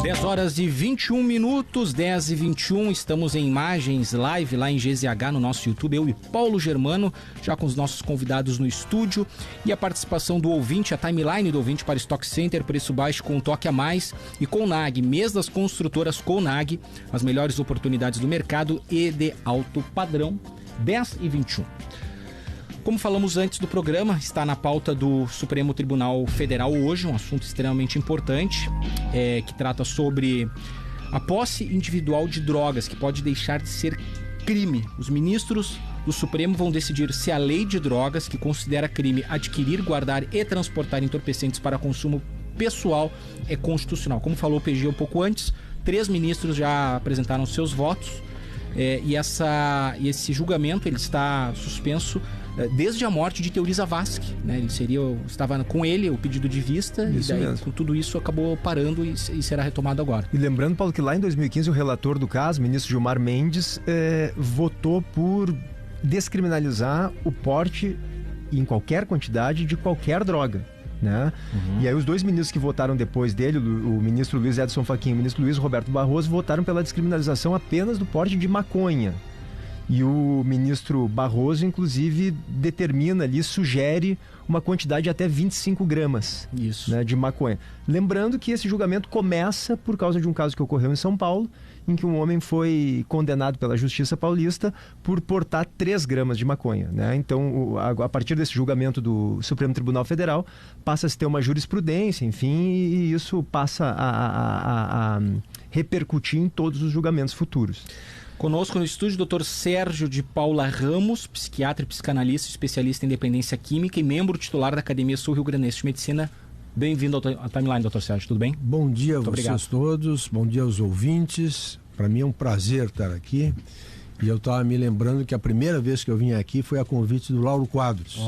10 horas e 21 minutos, 10 e 21, estamos em imagens live lá em GZH no nosso YouTube, eu e Paulo Germano, já com os nossos convidados no estúdio e a participação do ouvinte, a timeline do ouvinte para Stock Center, preço baixo com um toque a mais, e Conag, mês das construtoras Conag, as melhores oportunidades do mercado e de alto padrão, 10 e 21. Como falamos antes do programa, está na pauta do Supremo Tribunal Federal hoje, um assunto extremamente importante, que trata sobre a posse individual de drogas, que pode deixar de ser crime. Os ministros do Supremo vão decidir se a lei de drogas, que considera crime adquirir, guardar e transportar entorpecentes para consumo pessoal, é constitucional. Como falou o PG um pouco antes, 3 ministros já apresentaram seus votos, e esse julgamento ele está suspenso desde a morte de Teori Zavascki, né? Estava com ele o pedido de vista, isso, e daí mesmo. Com tudo isso acabou parando e será retomado agora. E lembrando, Paulo, que lá em 2015 o relator do caso, o ministro Gilmar Mendes, votou por descriminalizar o porte em qualquer quantidade de qualquer droga, né? E aí os 2 ministros que votaram depois dele, o ministro Luiz Edson Fachin e o ministro Luiz Roberto Barroso, votaram pela descriminalização apenas do porte de maconha. E o ministro Barroso, inclusive, determina ali, sugere uma quantidade de até 25 gramas, né, de maconha. Lembrando que esse julgamento começa por causa de um caso que ocorreu em São Paulo, em que um homem foi condenado pela Justiça Paulista por portar 3 gramas de maconha, né? Então, a partir desse julgamento do Supremo Tribunal Federal, passa a se ter uma jurisprudência, enfim, e isso passa a repercutir em todos os julgamentos futuros. Conosco no estúdio, Dr. Sérgio de Paula Ramos, psiquiatra e psicanalista, especialista em dependência química e membro titular da Academia Sul Rio Grandense de Medicina. Bem-vindo ao Timeline, Dr. Sérgio, tudo bem? Bom dia a vocês todos, bom dia aos ouvintes. Para mim é um prazer estar aqui. E eu estava me lembrando que a primeira vez que eu vim aqui foi a convite do Lauro Quadros,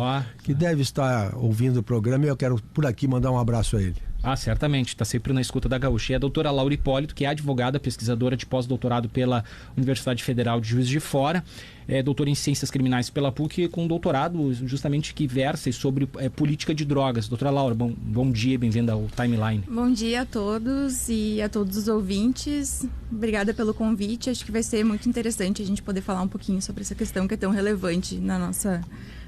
que deve estar ouvindo o programa, e eu quero por aqui mandar um abraço a ele. Certamente, está sempre na escuta da Gaúcha. E a doutora Laura Hipólito, que é advogada, pesquisadora de pós-doutorado pela Universidade Federal de Juiz de Fora, doutora em Ciências Criminais pela PUC, com doutorado justamente que versa sobre política de drogas. Doutora Laura, bom dia, bem-vinda ao Timeline. Bom dia a todos e a todos os ouvintes. Obrigada pelo convite. Acho que vai ser muito interessante a gente poder falar um pouquinho sobre essa questão que é tão relevante no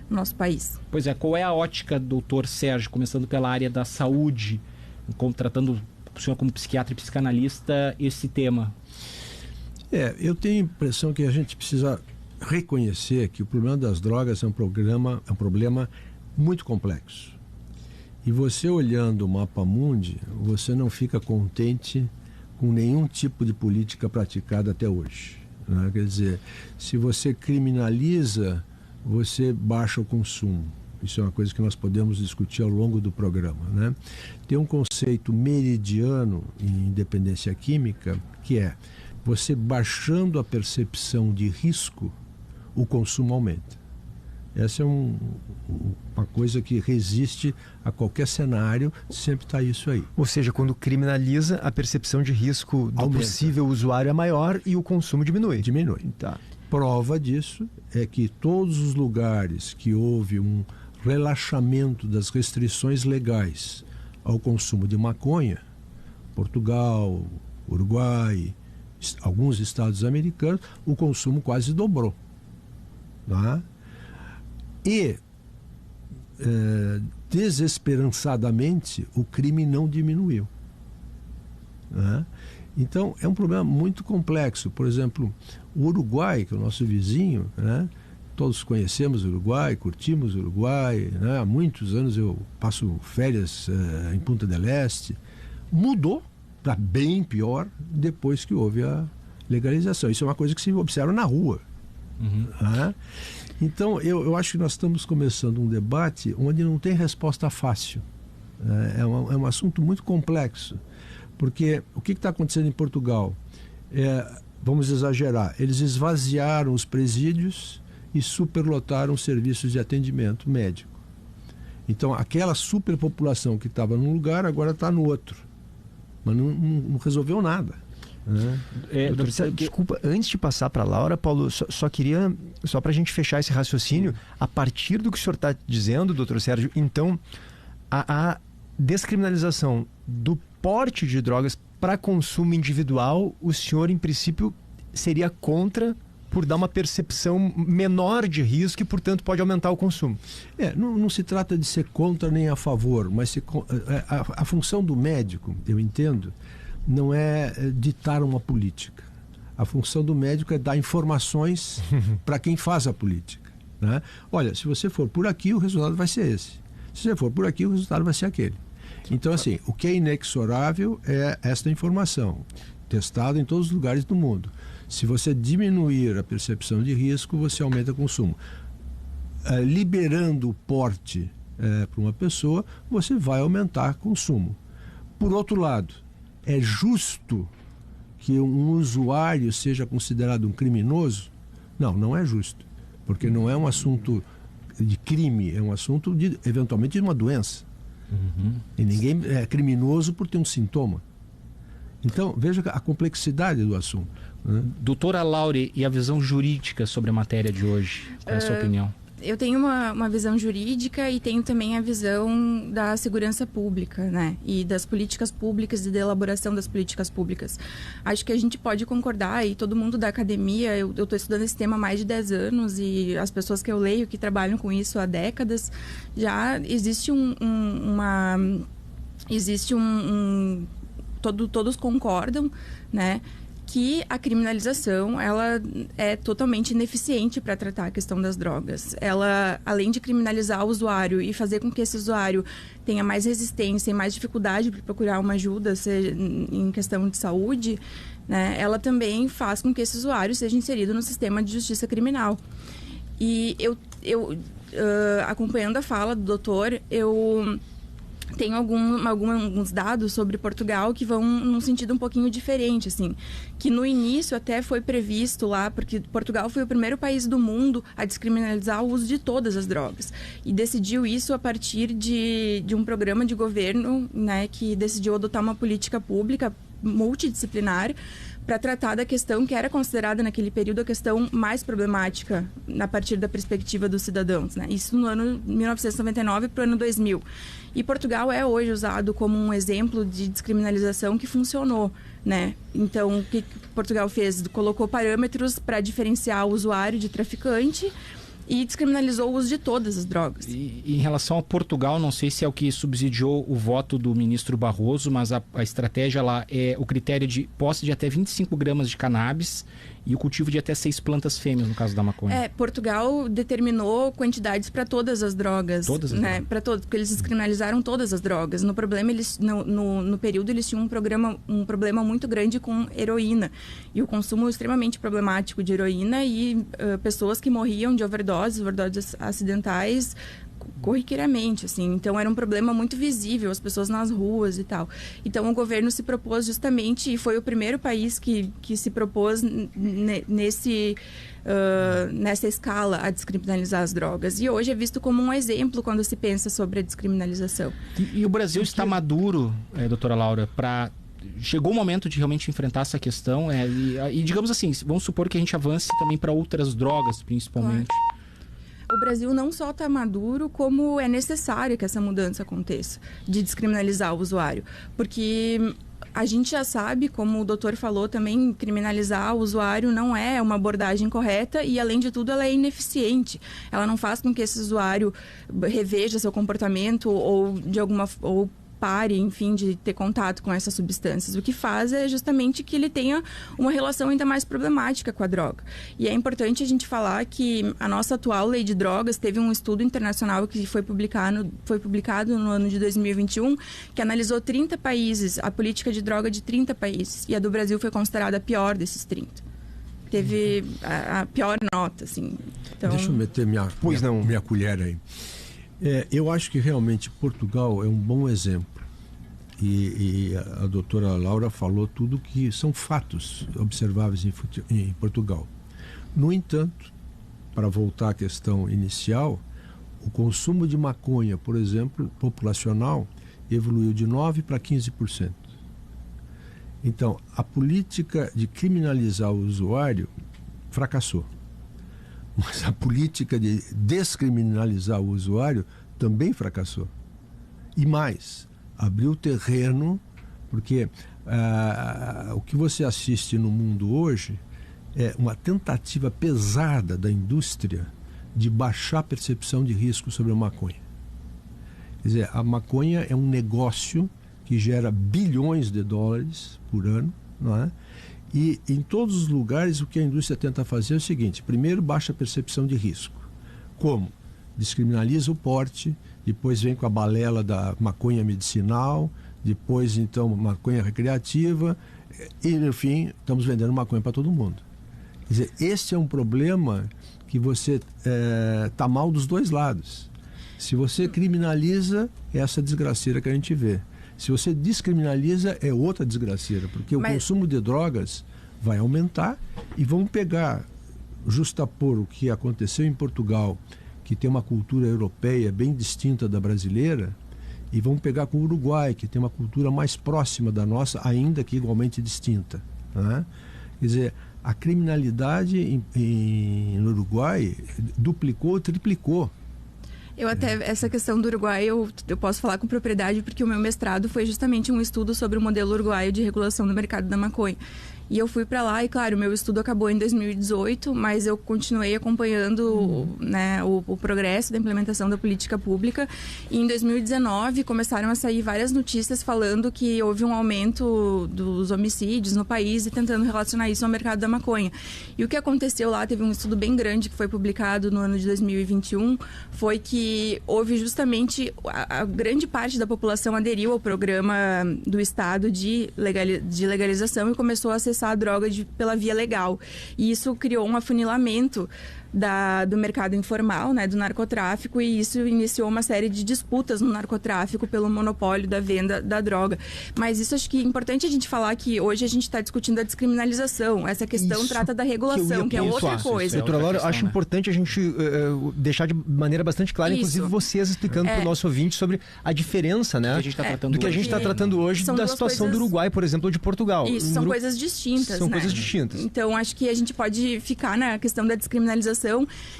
nosso país. Pois é, qual é a ótica, doutor Sérgio, começando pela área da saúde, tratando o senhor como psiquiatra e psicanalista, esse tema? Eu tenho a impressão que a gente precisa reconhecer que o problema das drogas é um problema muito complexo. E você olhando o mapa mundi, você não fica contente com nenhum tipo de política praticada até hoje, né? Quer dizer, se você criminaliza, você baixa o consumo. Isso é uma coisa que nós podemos discutir ao longo do programa, né? Tem um conceito meridiano em dependência química, que é você baixando a percepção de risco, o consumo aumenta. Essa é uma coisa que resiste a qualquer cenário, sempre está isso aí. Ou seja, quando criminaliza, a percepção de risco do possível usuário é maior e o consumo diminui. Tá. Prova disso é que todos os lugares que houve um relaxamento das restrições legais ao consumo de maconha, Portugal, Uruguai, alguns estados americanos, o consumo quase dobrou, tá? E desesperançadamente o crime não diminuiu, né? Então é um problema muito complexo. Por exemplo, o Uruguai, que é o nosso vizinho, né? Todos conhecemos o Uruguai, curtimos o Uruguai, né? Há muitos anos eu passo férias em Punta del Este. Mudou para bem pior depois que houve a legalização. Isso é uma coisa que se observa na rua. Né? Então eu acho que nós estamos começando um debate onde não tem resposta fácil. É um assunto muito complexo, porque o que está acontecendo em Portugal? Vamos exagerar, eles esvaziaram os presídios e superlotaram os serviços de atendimento médico. Então aquela superpopulação que estava num lugar agora está no outro, mas não resolveu nada. Desculpa, antes de passar para a Laura, Paulo, só para a gente fechar esse raciocínio, a partir do que o senhor está dizendo, doutor Sérgio, então a descriminalização do porte de drogas para consumo individual, o senhor, em princípio, seria contra por dar uma percepção menor de risco e, portanto, pode aumentar o consumo. Não se trata de ser contra nem a favor, mas a função do médico, eu entendo, não é ditar uma política. A função do médico é dar informações para quem faz a política, né? Olha, se você for por aqui, o resultado vai ser esse. Se você for por aqui, o resultado vai ser aquele. Então, assim, o que é inexorável é esta informação, testada em todos os lugares do mundo. Se você diminuir a percepção de risco, você aumenta o consumo. Liberando o porte para uma pessoa, você vai aumentar o consumo. Por outro lado, é justo que um usuário seja considerado um criminoso? Não é justo. Porque não é um assunto de crime, é um assunto, eventualmente, de uma doença. E ninguém é criminoso por ter um sintoma. Então, veja a complexidade do assunto, né? Doutora Laure, e a visão jurídica sobre a matéria de hoje? Qual é a sua opinião? Eu tenho uma visão jurídica e tenho também a visão da segurança pública, né? E das políticas públicas e da elaboração das políticas públicas. Acho que a gente pode concordar, e todo mundo da academia, eu estou estudando esse tema há mais de 10 anos, e as pessoas que eu leio, que trabalham com isso há décadas, já existe todos concordam, né, que a criminalização, ela é totalmente ineficiente para tratar a questão das drogas. Ela, além de criminalizar o usuário e fazer com que esse usuário tenha mais resistência e mais dificuldade para procurar uma ajuda, seja em questão de saúde, né, ela também faz com que esse usuário seja inserido no sistema de justiça criminal. E eu acompanhando a fala do doutor, eu tenho alguns dados sobre Portugal que vão num sentido um pouquinho diferente, assim, que no início até foi previsto lá, porque Portugal foi o primeiro país do mundo a descriminalizar o uso de todas as drogas, e decidiu isso a partir de um programa de governo, né, que decidiu adotar uma política pública multidisciplinar para tratar da questão que era considerada naquele período a questão mais problemática a partir da perspectiva dos cidadãos, né? Isso no ano 1999 para o ano 2000. E Portugal é hoje usado como um exemplo de descriminalização que funcionou, né? Então, o que Portugal fez? Colocou parâmetros para diferenciar o usuário de traficante e descriminalizou o uso de todas as drogas. E em relação a Portugal, não sei se é o que subsidiou o voto do ministro Barroso, mas a estratégia lá é o critério de posse de até 25 gramas de cannabis e o cultivo de até 6 plantas fêmeas, no caso da maconha. Portugal determinou quantidades para todas as drogas. Todas as drogas. Para todos, porque eles descriminalizaram todas as drogas. No problema, no período, eles tinham um problema muito grande com heroína. E o consumo extremamente problemático de heroína e pessoas que morriam de overdoses acidentais corriqueiramente, assim. Então, era um problema muito visível, as pessoas nas ruas e tal. Então, o governo se propôs justamente, e foi o primeiro país que se propôs nessa escala a descriminalizar as drogas. E hoje é visto como um exemplo quando se pensa sobre a descriminalização. E o Brasil está maduro, doutora Laura, para... Chegou o momento de realmente enfrentar essa questão e digamos assim, vamos supor que a gente avance também para outras drogas, principalmente. Claro. O Brasil não só está maduro, como é necessário que essa mudança aconteça, de descriminalizar o usuário. Porque a gente já sabe, como o doutor falou também, criminalizar o usuário não é uma abordagem correta e, além de tudo, ela é ineficiente. Ela não faz com que esse usuário reveja seu comportamento ou pare, enfim, de ter contato com essas substâncias. O que faz é justamente que ele tenha uma relação ainda mais problemática com a droga. E é importante a gente falar que a nossa atual lei de drogas teve um estudo internacional que foi publicado no ano de 2021, que analisou 30 países, a política de droga de 30 países, e a do Brasil foi considerada a pior desses 30. Teve a pior nota, assim. Então... Deixa eu meter minha colher aí. Eu acho que realmente Portugal é um bom exemplo. E a doutora Laura falou tudo que são fatos observáveis em Portugal. No entanto, para voltar à questão inicial, o consumo de maconha, por exemplo, populacional, evoluiu de 9% para 15%. Então, a política de criminalizar o usuário fracassou. Mas a política de descriminalizar o usuário também fracassou. E mais, abriu terreno, porque O que você assiste no mundo hoje é uma tentativa pesada da indústria de baixar a percepção de risco sobre a maconha. Quer dizer, a maconha é um negócio que gera bilhões de dólares por ano, não é? E em todos os lugares o que a indústria tenta fazer é o seguinte: primeiro baixa a percepção de risco. Como? Descriminaliza o porte, depois vem com a balela da maconha medicinal, depois então maconha recreativa e no fim estamos vendendo maconha para todo mundo. Quer dizer, esse é um problema que você está mal dos dois lados. Se você criminaliza, é essa desgraceira que a gente vê. Se você descriminaliza, é outra desgraceira, porque o consumo de drogas vai aumentar e vão pegar, justapor o que aconteceu em Portugal, que tem uma cultura europeia bem distinta da brasileira, e vão pegar com o Uruguai, que tem uma cultura mais próxima da nossa, ainda que igualmente distinta, né? Quer dizer, a criminalidade no Uruguai duplicou, triplicou. Eu até, essa questão do Uruguai, eu posso falar com propriedade, porque o meu mestrado foi justamente um estudo sobre o modelo uruguaio de regulação do mercado da maconha. E eu fui para lá e, claro, o meu estudo acabou em 2018, mas eu continuei acompanhando né, o progresso da implementação da política pública. E em 2019 começaram a sair várias notícias falando que houve um aumento dos homicídios no país e tentando relacionar isso ao mercado da maconha. E o que aconteceu lá, teve um estudo bem grande que foi publicado no ano de 2021, foi que houve justamente a grande parte da população aderiu ao programa do Estado de legalização e começou a acessar a droga pela via legal. E isso criou um afunilamento do mercado informal, né, do narcotráfico, e isso iniciou uma série de disputas no narcotráfico pelo monopólio da venda da droga. Mas isso acho que é importante a gente falar que hoje a gente está discutindo a descriminalização. Essa questão isso trata da regulação, que é outra coisa. Doutora Laura, eu acho importante a gente deixar de maneira bastante clara, inclusive vocês explicando para o nosso ouvinte sobre a diferença, né, do que a gente está tratando hoje da situação do Uruguai, por exemplo, ou de Portugal. Isso, são coisas distintas. São né? coisas distintas. Então, acho que a gente pode ficar na questão da descriminalização.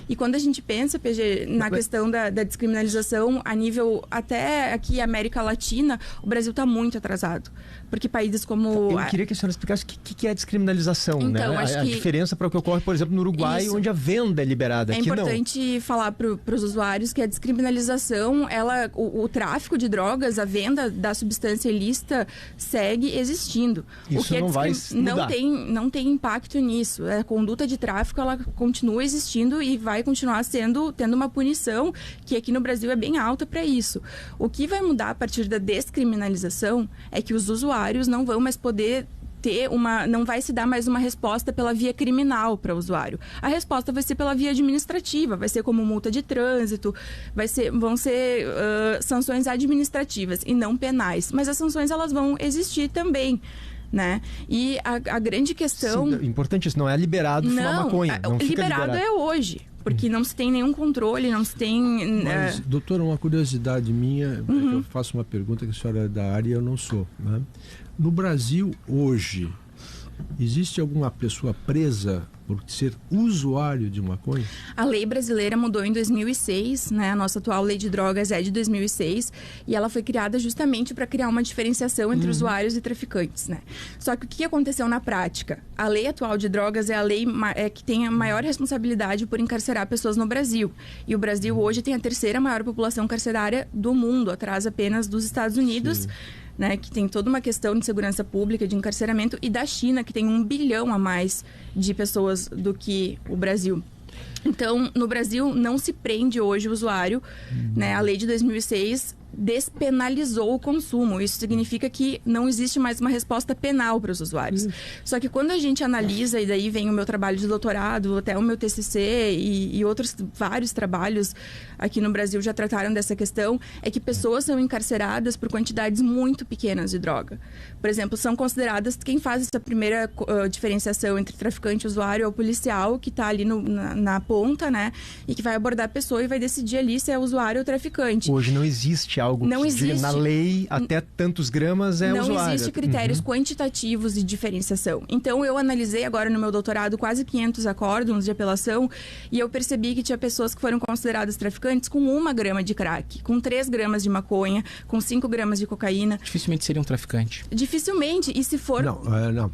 E quando a gente pensa, PG, na questão da descriminalização a nível até aqui América Latina, o Brasil está muito atrasado. Porque países como... Eu queria que a senhora explicasse o que é a descriminalização, então, né? A diferença para o que ocorre, por exemplo, no Uruguai, onde a venda é liberada. É aqui importante falar para os usuários que a descriminalização, o tráfico de drogas, a venda da substância ilícita segue existindo. Isso o que não vai mudar. Não tem impacto nisso. A conduta de tráfico, ela continua existindo e vai continuar tendo uma punição que aqui no Brasil é bem alta para isso. O que vai mudar a partir da descriminalização é que os usuários não vão mais poder não vai se dar mais uma resposta pela via criminal para o usuário. A resposta vai ser pela via administrativa, vai ser como multa de trânsito, vão ser sanções administrativas e não penais. Mas as sanções, elas vão existir também. Né? E a grande questão... Sim, importante isso, não é liberado fumar maconha. Não fica liberado é hoje, porque não se tem nenhum controle, não se tem... Mas, doutora, uma curiosidade minha, eu faço uma pergunta que a senhora é da área e eu não sou. Né? No Brasil, hoje, existe alguma pessoa presa por ser usuário de maconha? A lei brasileira mudou em 2006, né? A nossa atual lei de drogas é de 2006 e ela foi criada justamente para criar uma diferenciação entre usuários e traficantes, né? Só que o que aconteceu na prática? A lei atual de drogas é a lei que tem a maior responsabilidade por encarcerar pessoas no Brasil. E o Brasil hoje tem a terceira maior população carcerária do mundo, atrás apenas dos Estados Unidos, né, que tem toda uma questão de segurança pública, de encarceramento, e da China, que tem 1 bilhão a mais de pessoas do que o Brasil. Então, no Brasil, não se prende hoje o usuário, né? A lei de 2006 despenalizou o consumo. Isso significa que não existe mais uma resposta penal para os usuários. Só que quando a gente analisa, e daí vem o meu trabalho de doutorado, até o meu TCC e outros vários trabalhos aqui no Brasil já trataram dessa questão, é que pessoas são encarceradas por quantidades muito pequenas de droga. Por exemplo, são consideradas, quem faz essa primeira diferenciação entre traficante e usuário é o policial, que está ali na ponta, né? E que vai abordar a pessoa e vai decidir ali se é usuário ou traficante. Hoje não existe algo não que existe, na lei até tantos gramas é usuário. Não existe critérios quantitativos de diferenciação. Então, eu analisei agora no meu doutorado quase 500 acórdãos de apelação e eu percebi que tinha pessoas que foram consideradas traficantes com 1 grama de crack, com 3 gramas de maconha, com 5 gramas de cocaína. Dificilmente seria um traficante. Dificilmente. E se for... Não,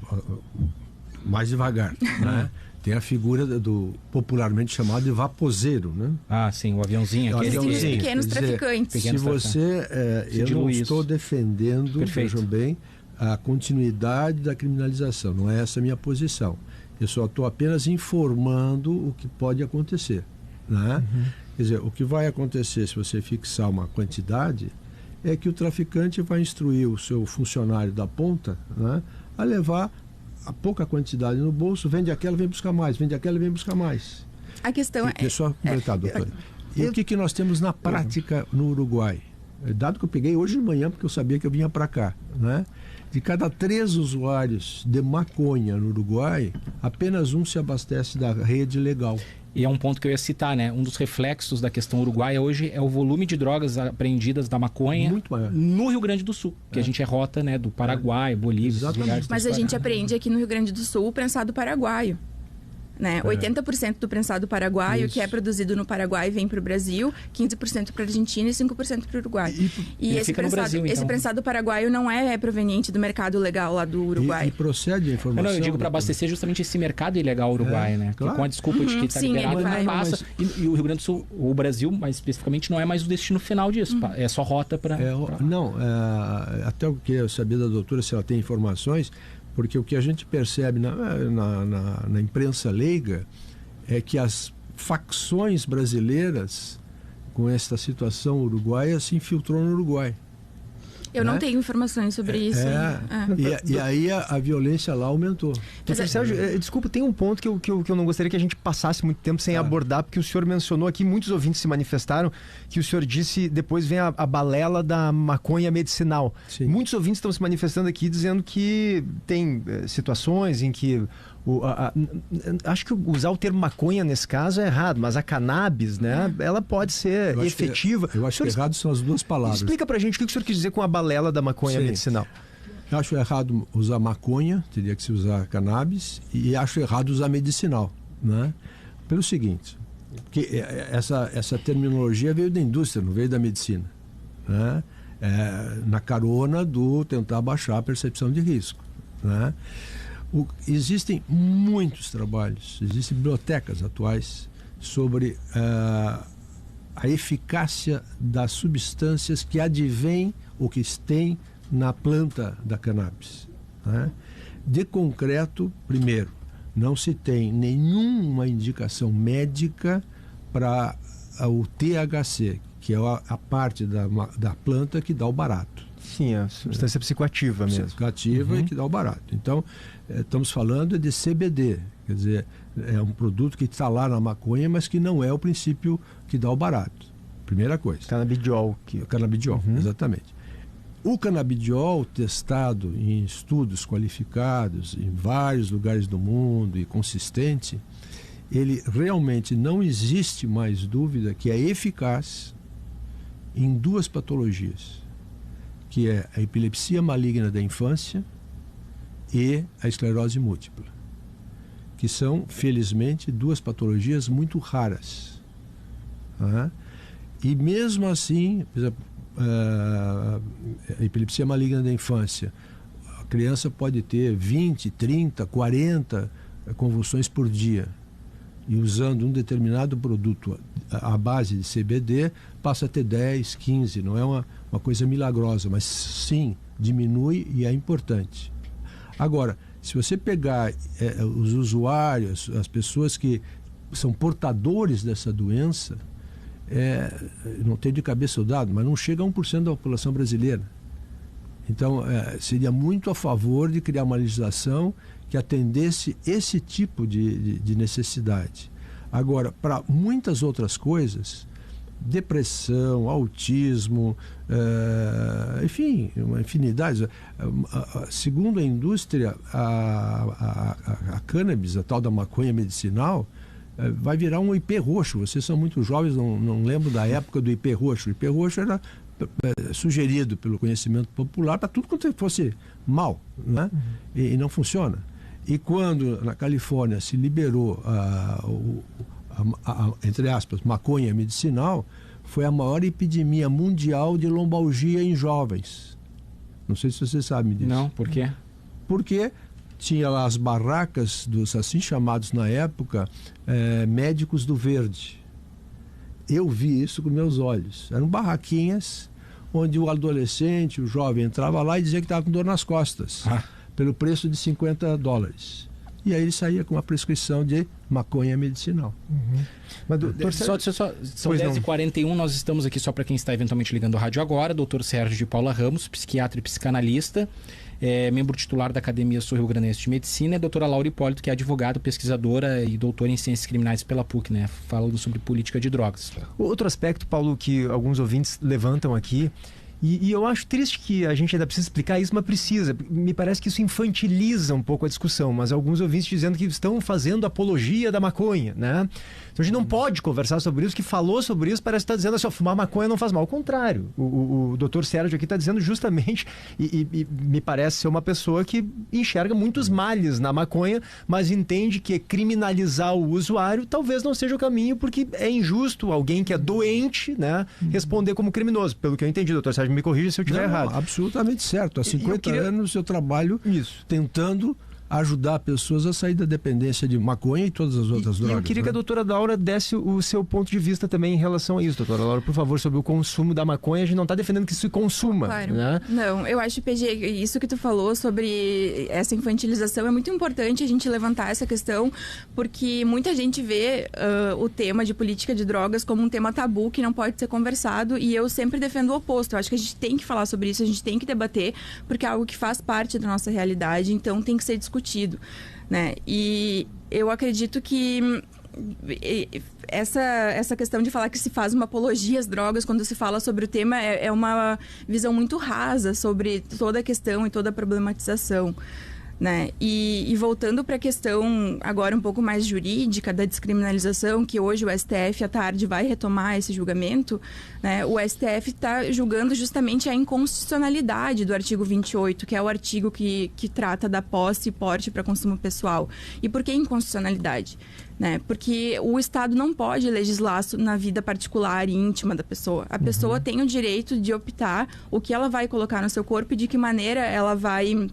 mais devagar, né? Tem a figura do popularmente chamado de vaposeiro, né? Ah, sim, o aviãozinho. Existem pequenos traficantes. Se você... eu não estou defendendo, perfeito, vejam bem, a continuidade da criminalização. Não é essa a minha posição. Eu só estou apenas informando o que pode acontecer, né? Quer dizer, o que vai acontecer se você fixar uma quantidade é que o traficante vai instruir o seu funcionário da ponta, né, a levar a pouca quantidade no bolso, vende aquela, vem buscar mais, vende aquela, vem buscar mais. A questão é... Só completar, doutor. E o que nós temos na prática no Uruguai? Dado que eu peguei hoje de manhã, porque eu sabia que eu vinha para cá, né? De cada 3 usuários de maconha no Uruguai, apenas 1 se abastece da rede legal. E é um ponto que eu ia citar, né? Um dos reflexos da questão uruguaia hoje é o volume de drogas apreendidas da maconha muito maior no Rio Grande do Sul, que a gente é rota, né, do Paraguai, Bolívia, lugares. Mas a gente apreende aqui no Rio Grande do Sul o prensado paraguaio. Né? 80% do prensado paraguaio que é produzido no Paraguai vem para o Brasil, 15% para a Argentina e 5% para o Uruguai. E esse prensado, Brasil, então. Esse prensado paraguaio não é proveniente do mercado legal lá do Uruguai. E procede a informação... Não, eu digo para abastecer justamente esse mercado ilegal uruguai, né? Claro. Com a desculpa de que está liberado, não passa. E o Rio Grande do Sul, o Brasil, mais especificamente, não é mais o destino final disso. É só rota para... Não, até eu queria saber da doutora se ela tem informações... Porque o que a gente percebe na imprensa leiga é que as facções brasileiras, com esta situação uruguaia, se infiltrou no Uruguai. Eu não tenho informações sobre isso. E aí a violência lá aumentou. Doutor Sérgio, desculpa, tem um ponto que eu não gostaria que a gente passasse muito tempo sem abordar, porque o senhor mencionou aqui, muitos ouvintes se manifestaram, que o senhor disse, depois vem a balela da maconha medicinal. Sim. Muitos ouvintes estão se manifestando aqui dizendo que tem situações em que... acho que usar o termo maconha nesse caso é errado, mas a cannabis, né, ela pode ser efetiva. Eu acho que errado são as duas palavras. Explica pra gente o que o senhor quis dizer com a balela da maconha medicinal. Eu acho errado usar maconha, teria que se usar cannabis, e acho errado usar medicinal, né? Pelo seguinte, porque essa terminologia veio da indústria, não veio da medicina, né? Na carona do tentar baixar a percepção de risco, né? Existem muitos trabalhos, existem bibliotecas atuais sobre a eficácia das substâncias que advêm ou que têm na planta da cannabis, né? De concreto, primeiro, não se tem nenhuma indicação médica para o THC, que é a parte da planta que dá o barato. Sim, a substância psicoativa mesmo. Psicoativa e que dá o barato. Então, estamos falando de CBD, quer dizer, é um produto que está lá na maconha, mas que não é o princípio que dá o barato. Primeira coisa. Canabidiol. Canabidiol, exatamente. O canabidiol, testado em estudos qualificados em vários lugares do mundo e consistente, ele realmente não existe mais dúvida que é eficaz em 2 patologias, que é a epilepsia maligna da infância e a esclerose múltipla, que são, felizmente, 2 patologias muito raras. Tá? E mesmo assim, por exemplo, a epilepsia maligna da infância, a criança pode ter 20, 30, 40 convulsões por dia. E usando um determinado produto à base de CBD, passa a ter 10, 15. Não é uma coisa milagrosa, mas sim, diminui e é importante. Agora, se você pegar os usuários, as pessoas que são portadores dessa doença, não tenho de cabeça o dado, mas não chega a 1% da população brasileira. Então, seria muito a favor de criar uma legislação que atendesse esse tipo de necessidade. Agora, para muitas outras coisas, depressão, autismo, enfim, uma infinidade. Segundo a indústria, a cannabis, a tal da maconha medicinal, vai virar um IP roxo. Vocês são muito jovens, não lembro da época do IP roxo. O IP roxo era sugerido pelo conhecimento popular para tudo quanto fosse mal, né? E não funciona. E quando na Califórnia se liberou entre aspas, maconha medicinal, foi a maior epidemia mundial de lombalgia em jovens. Não sei se você sabe disso. Não, por quê? Porque tinha lá as barracas dos assim chamados na época médicos do verde. Eu vi isso com meus olhos. Eram barraquinhas onde o adolescente, o jovem entrava lá e dizia que estava com dor nas costas, pelo preço de $50. E aí ele saía com uma prescrição de maconha medicinal. Mas, são 10h41, nós estamos aqui só para quem está eventualmente ligando o rádio agora. Dr. Sérgio de Paula Ramos, psiquiatra e psicanalista, membro titular da Academia Sul-Rio-Grandense de Medicina, e a doutora Laura Hipólito, que é advogada, pesquisadora e doutora em Ciências Criminais pela PUC, né? Falando sobre política de drogas. Outro aspecto, Paulo, que alguns ouvintes levantam aqui, e eu acho triste que a gente ainda precisa explicar isso, mas precisa. Me parece que isso infantiliza um pouco a discussão, mas alguns ouvintes dizendo que estão fazendo apologia da maconha, né? Então a gente não pode conversar sobre isso, que falou sobre isso, parece que está dizendo assim, fumar maconha não faz mal. Ao contrário, o doutor Sérgio aqui está dizendo justamente, e me parece ser uma pessoa que enxerga muitos males na maconha, mas entende que criminalizar o usuário talvez não seja o caminho, porque é injusto alguém que é doente, né, responder como criminoso. Pelo que eu entendi, doutor Sérgio, me corrija se eu estiver errado. Absolutamente certo. Há 50 anos eu trabalho tentando ajudar pessoas a sair da dependência de maconha e todas as outras drogas. Eu queria que a doutora Laura desse o seu ponto de vista também em relação a isso, doutora Laura, por favor, sobre o consumo da maconha. A gente não está defendendo que se consuma. Claro. Né? Não, eu acho, PG, isso que tu falou sobre essa infantilização é muito importante a gente levantar essa questão, porque muita gente vê o tema de política de drogas como um tema tabu que não pode ser conversado, e eu sempre defendo o oposto. Eu acho que a gente tem que falar sobre isso, a gente tem que debater, porque é algo que faz parte da nossa realidade, então tem que ser discutido. Né? E eu acredito que essa questão de falar que se faz uma apologia às drogas quando se fala sobre o tema é uma visão muito rasa sobre toda a questão e toda a problematização. Né? E voltando para a questão agora um pouco mais jurídica da descriminalização, que hoje o STF à tarde vai retomar esse julgamento, né? O STF está julgando justamente a inconstitucionalidade do artigo 28, que é o artigo que trata da posse e porte para consumo pessoal. E por que inconstitucionalidade? Né? Porque o Estado não pode legislar na vida particular e íntima da pessoa. A pessoa tem o direito de optar o que ela vai colocar no seu corpo e de que maneira ela vai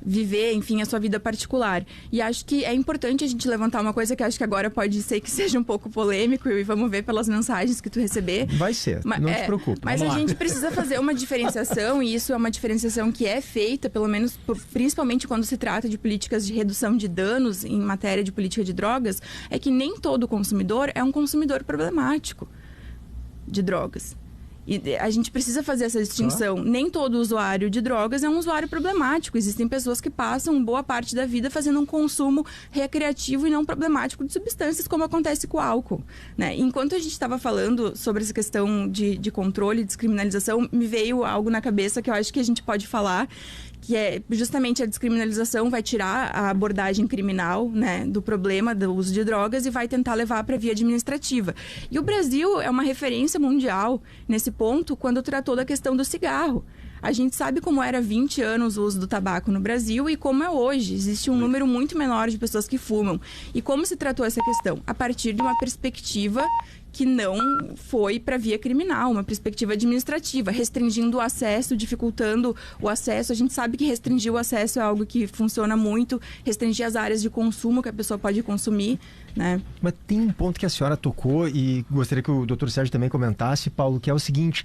viver, enfim, a sua vida particular. E acho que é importante a gente levantar uma coisa que acho que agora pode ser que seja um pouco polêmico, e vamos ver pelas mensagens que tu receber. Vai ser, não te preocupe. Mas a gente precisa fazer uma diferenciação, e isso é uma diferenciação que é feita, pelo menos, principalmente quando se trata de políticas de redução de danos em matéria de política de drogas, é que nem todo consumidor é um consumidor problemático de drogas. E a gente precisa fazer essa distinção. Nem todo usuário de drogas é um usuário problemático. Existem pessoas que passam boa parte da vida fazendo um consumo recreativo e não problemático de substâncias, como acontece com o álcool. Né? Enquanto a gente estava falando sobre essa questão de controle e descriminalização, me veio algo na cabeça que eu acho que a gente pode falar, que é justamente a descriminalização vai tirar a abordagem criminal, né, do problema do uso de drogas e vai tentar levar para a via administrativa. E o Brasil é uma referência mundial nesse ponto quando tratou da questão do cigarro. A gente sabe como era há 20 anos o uso do tabaco no Brasil e como é hoje. Existe um número muito menor de pessoas que fumam. E como se tratou essa questão? A partir de uma perspectiva que não foi para via criminal, uma perspectiva administrativa, restringindo o acesso, dificultando o acesso. A gente sabe que restringir o acesso é algo que funciona muito, restringir as áreas de consumo que a pessoa pode consumir, né? Mas tem um ponto que a senhora tocou e gostaria que o doutor Sérgio também comentasse, Paulo, que é o seguinte,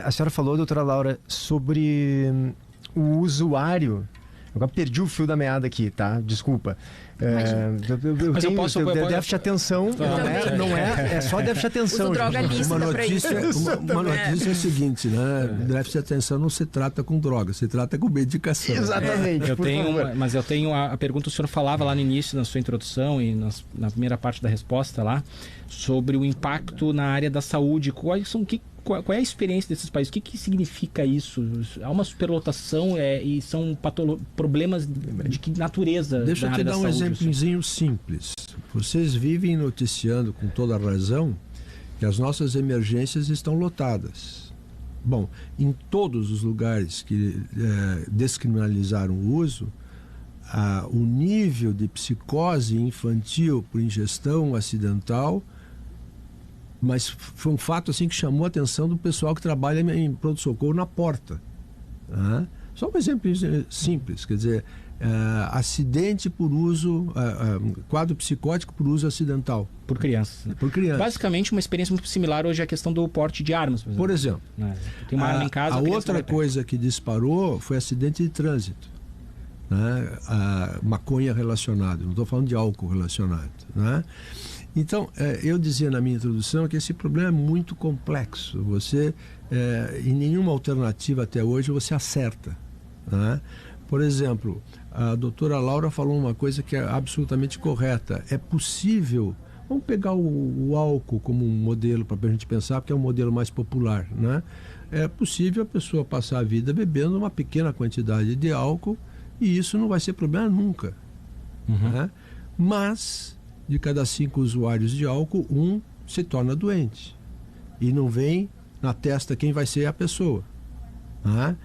a senhora falou, doutora Laura, sobre o usuário. Agora perdi o fio da meada aqui, tá? Desculpa. Mas eu posso... déficit de atenção, é só déficit de atenção. Uso droga lícita para isso. Uma notícia é o seguinte, né? Déficit de atenção não se trata com droga, se trata com medicação. Exatamente. Mas eu tenho a pergunta, o senhor falava lá no início, na sua introdução e na primeira parte da resposta lá, sobre o impacto na área da saúde. Qual é a experiência desses países? O que significa isso? Há uma superlotação e são problemas de que natureza? Deixa eu te dar um exemplozinho simples. Vocês vivem noticiando com toda a razão que as nossas emergências estão lotadas. Bom, em todos os lugares que descriminalizaram o uso, o nível de psicose infantil por ingestão acidental, mas foi um fato assim que chamou a atenção do pessoal que trabalha em pronto-socorro na porta. Tá? Só um exemplo simples, quer dizer, acidente por uso, quadro psicótico por uso acidental. Por crianças. Por criança. Basicamente, uma experiência muito similar hoje à questão do porte de armas. Por exemplo. Tem uma arma em casa. A outra coisa que disparou foi acidente de trânsito. Né? A maconha relacionada, não estou falando de álcool relacionado. Né? Então, eu dizia na minha introdução que esse problema é muito complexo. Você, em nenhuma alternativa até hoje, você acerta. Né? Por exemplo, a doutora Laura falou uma coisa que é absolutamente correta. É possível, vamos pegar o álcool como um modelo para a gente pensar, porque é um modelo mais popular. Né? É possível a pessoa passar a vida bebendo uma pequena quantidade de álcool e isso não vai ser problema nunca. Né? Mas, de cada 5 usuários de álcool, 1 se torna doente. E não vem na testa quem vai ser a pessoa. Né?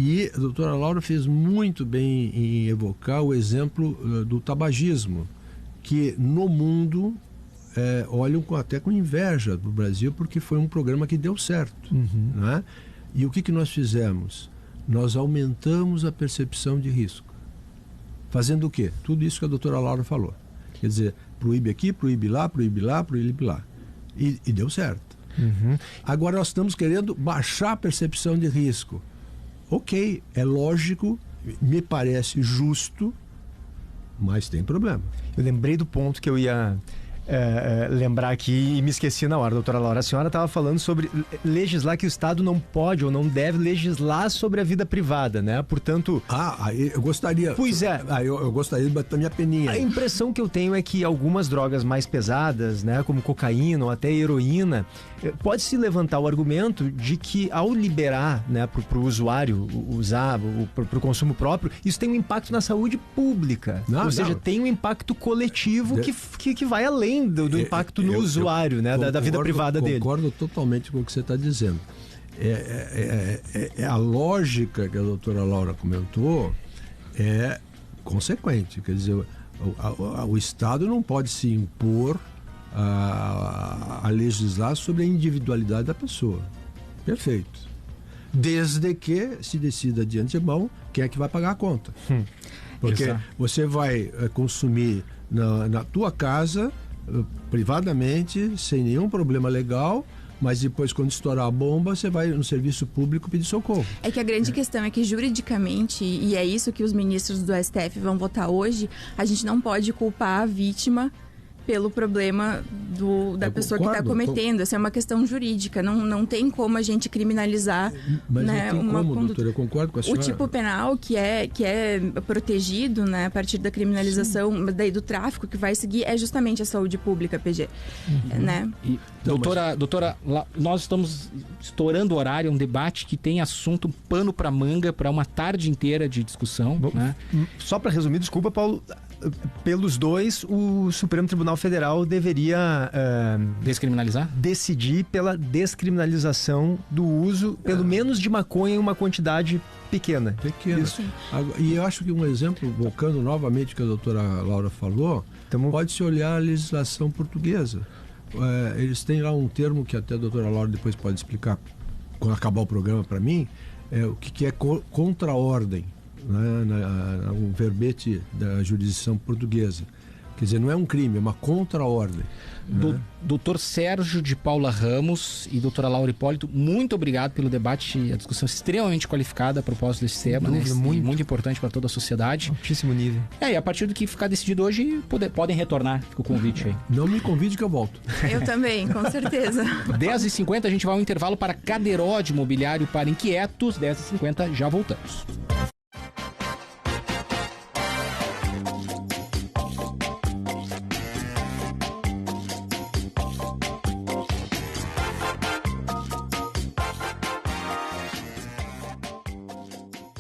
E a doutora Laura fez muito bem em evocar o exemplo do tabagismo, que no mundo olham até com inveja do Brasil, porque foi um programa que deu certo. Né? E o que nós fizemos? Nós aumentamos a percepção de risco. Fazendo o quê? Tudo isso que a doutora Laura falou. Quer dizer, proíbe aqui, proíbe lá, proíbe lá, proíbe lá. E deu certo. Agora nós estamos querendo baixar a percepção de risco. Ok, é lógico, me parece justo, mas tem problema. Eu lembrei do ponto que eu ia lembrar aqui e me esqueci na hora, doutora Laura. A senhora estava falando sobre legislar que o Estado não pode ou não deve legislar sobre a vida privada, né? Portanto... eu gostaria... Pois é. Eu gostaria de bater a minha peninha. A impressão que eu tenho é que algumas drogas mais pesadas, né, como cocaína ou até heroína, pode-se levantar o argumento de que ao liberar, né, para o usuário usar, para o consumo próprio, isso tem um impacto na saúde pública. Ou seja, tem um impacto coletivo que vai além do impacto no usuário, né, da vida privada dele. Concordo totalmente com o que você está dizendo. A lógica que a doutora Laura comentou é consequente. Quer dizer, o Estado não pode se impor a legislar sobre a individualidade da pessoa. Perfeito. Desde que se decida de antemão quem é que vai pagar a conta. Porque Exato. Você vai consumir na tua casa, privadamente, sem nenhum problema legal, mas depois, quando estourar a bomba, você vai no serviço público pedir socorro. É que a grande questão é que, juridicamente, e é isso que os ministros do STF vão votar hoje, a gente não pode culpar a vítima pelo problema da pessoa que está cometendo. Essa é uma questão jurídica. Não tem como a gente criminalizar, mas né, não tem uma como, conduta. doutora, eu concordo com a senhora. O tipo penal que é protegido, né, a partir da criminalização daí do tráfico que vai seguir é justamente a saúde pública, PG. Né? E, doutora, nós estamos estourando o horário, um debate que tem assunto, um pano para manga, para uma tarde inteira de discussão. Né? Só para resumir, desculpa, Paulo, pelos dois, o Supremo Tribunal Federal deveria descriminalizar? Decidir pela descriminalização do uso, pelo menos de maconha em uma quantidade pequena. Isso. E eu acho que um exemplo, voltando novamente o que a doutora Laura falou, pode-se olhar a legislação portuguesa. Eles têm lá um termo que até a doutora Laura depois pode explicar quando acabar o programa para mim, o que é contra-ordem. Um verbete da jurisdição portuguesa. Quer dizer, não é um crime, é uma contra-ordem. Doutor Sérgio de Paula Ramos e doutora Laura Hipólito, muito obrigado pelo debate e a discussão extremamente qualificada a propósito desse tema, né? Muito importante para toda a sociedade. Altíssimo nível. E a partir do que ficar decidido hoje, podem retornar. Fica o convite aí. Não me convide que eu volto. Eu também, com certeza. 10h50 a gente vai ao intervalo para Cadeiró de Mobiliário para Inquietos. 10h50 já voltamos.